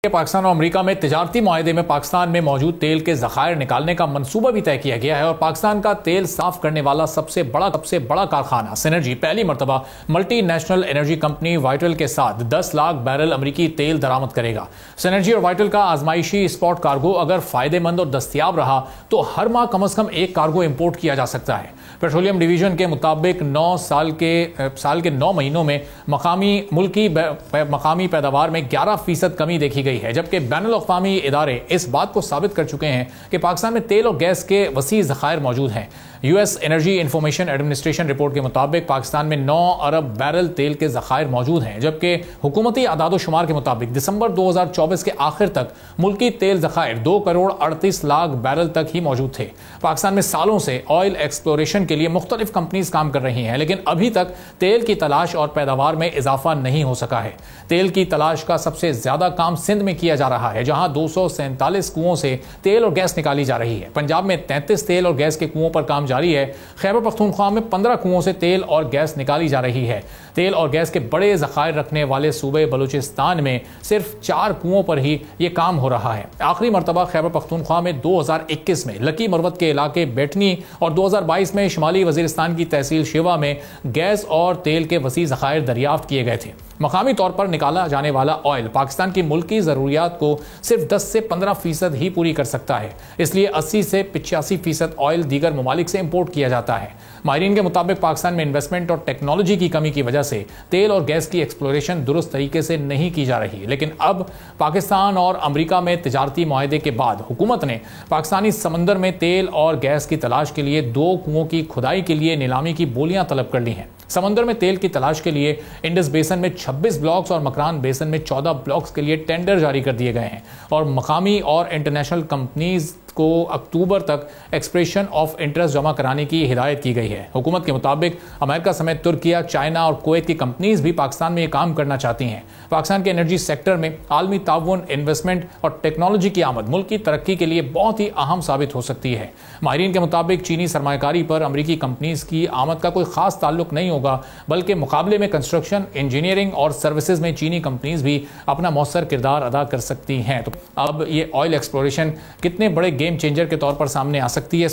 पाकिस्तान और अमेरिका में तिजारती मुआहदे में पाकिस्तान में मौजूद तेल के ज़खायर निकालने का मंसूबा भी तय किया गया है और पाकिस्तान का तेल साफ करने वाला सबसे बड़ा कारखाना सिनर्जी पहली मरतबा multi national energy company vital के साथ 10 लाख बैरल अमरीकी तेल दरामद करेगा। सिनर्जी और वाइटल का आजमाइशी स्पॉट कार्गो अगर फायदेमंद और दस्तियाब रहा तो हर माह कम अज कम एक कार्गो इंपोर्ट किया जा सकता है। पेट्रोलियम डिवीजन के मुताबिक 9 साल के 9 महीनों में मकामी पैदावार में 11% कमी देखी गई है, जबकि बैनुल अक़वामी इदारे इस बात को साबित कर चुके हैं कि पाकिस्तान में तेल और गैस के वसी ज़खायर मौजूद हैं। US energy information administration report के मुताबिक पाकिस्तान में 9 अरब बैरल तेल के ज़खायर मौजूद हैं, जबकि हुकूमती आदाद शुमार के मुताबिक दिसंबर 2024 के आखिर तक मुल्की तेल ज़खायर 2 करोड़ 38 लाख बैरल तक ही मौजूद थे। पाकिस्तान में सालों से ऑयल एक्सप्लोरेशन के लिए मुख्तलिफ कंपनीज काम कर रही हैं, लेकिन अभी तक तेल की तलाश और पैदावार में इजाफा नहीं हो सका है। तेल की तलाश का सबसे ज्यादा काम सिंध में किया जा रहा है, जहां 247 कुओं से तेल और गैस निकाली जा रही है। पंजाब में 33 तेल और गैस के कुओं पर काम जारी है। खैबर पख्तूनख्वा में 15 कुओं से तेल और गैस निकाली जा रही है। तेल और गैस के बड़े ज़खायर रखने वाले सूबे बलूचिस्तान में सिर्फ 4 कुओं पर ही ये काम हो रहा है। आखिरी मरतबा खैबर पख्तूनख्वा में 2021 में लकी मरवत के इलाके बेटनी और 2022 में शुमाली वजीरिस्तान की तहसील शिवा में गैस और तेल के वसी ज़खायर दरियाफ्त किए गए थे। मकामी तौर पर निकाला जाने वाला ऑयल पाकिस्तान की मुल्की ज़रूरियात को सिर्फ 10 से 15% ही पूरी कर सकता है, इसलिए 80 से 85% ऑयल दीगर ममालिक से इंपोर्ट किया जाता है। माहिरीन के मुताबिक पाकिस्तान में इन्वेस्टमेंट और टेक्नोलॉजी की कमी की वजह से तेल और गैस की एक्सप्लोरेशन दुरुस्त तरीके से नहीं की जा रही, लेकिन अब पाकिस्तान और अमेरिका में तिजारती मुआहदे के बाद हुकूमत ने पाकिस्तानी समंदर में तेल और गैस की तलाश के लिए 2 कुओं की खुदाई के लिए नीलामी की बोलियां तलब कर ली हैं। समंदर में तेल की तलाश के लिए इंडस बेसन में 26 ब्लॉक्स और मकरान बेसन में 14 ब्लॉक्स के लिए टेंडर जारी कर दिए गए हैं और मकामी और इंटरनेशनल कंपनीज को अक्टूबर तक एक्सप्रेशन ऑफ इंटरेस्ट जमा कराने की हिदायत की गई है। हुकूमत के मुताबिक अमेरिका समेत तुर्किया, चाइना और कुवैत की कंपनीज भी पाकिस्तान में ये काम करना चाहती हैं। पाकिस्तान के एनर्जी सेक्टर में आलमी ताउन, इन्वेस्टमेंट और टेक्नोलॉजी की आमद मुल्क की तरक्की के लिए बहुत ही अहम साबित हो सकती है। माहिरीन के मुताबिक चीनी सरमायाकारी पर अमरीकी कंपनीज की आमद का कोई खास ताल्लुक नहीं होगा, बल्कि मुकाबले में कंस्ट्रक्शन, इंजीनियरिंग और सर्विसेज में चीनी कंपनीज भी अपना मौसर किरदार अदा कर सकती हैं। तो अब ये ऑयल एक्सप्लोरेशन कितने बड़े गेम चेंजर के तौर पर सामने आ सकती है।